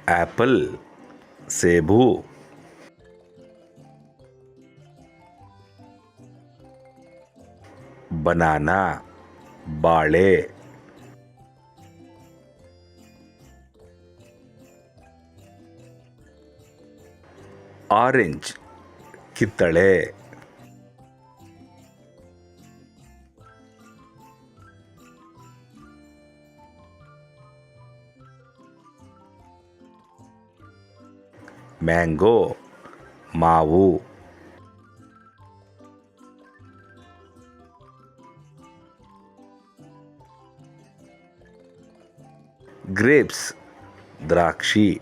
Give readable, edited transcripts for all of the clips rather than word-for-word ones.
Apple ಸೇಬು. Banana ಬಾಳೆ. Orange ಕಿತ್ತಳೆ. ಮ್ಯಾಂಗೋ ಮಾವು. ಗ್ರೇಪ್ಸ್ ದ್ರಾಕ್ಷಿ.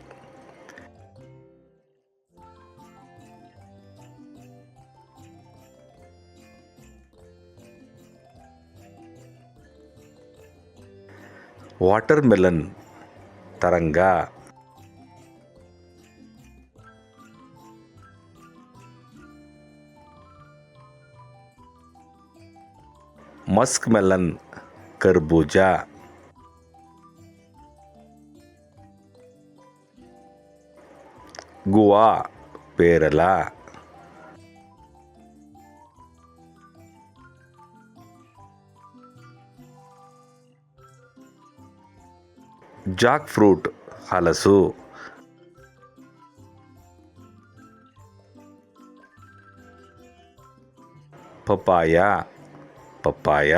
ವಾಟರ್ ಮೆಲನ್ ತರಂಗ. ಮಸ್ಕ್ ಮೆಲನ್ ಕರ್ಬೂಜ. ಗುವಾ ಪೇರಲ. ಜಾಕ್ ಫ್ರೂಟ್ ಹಲಸು. Papaya papaya.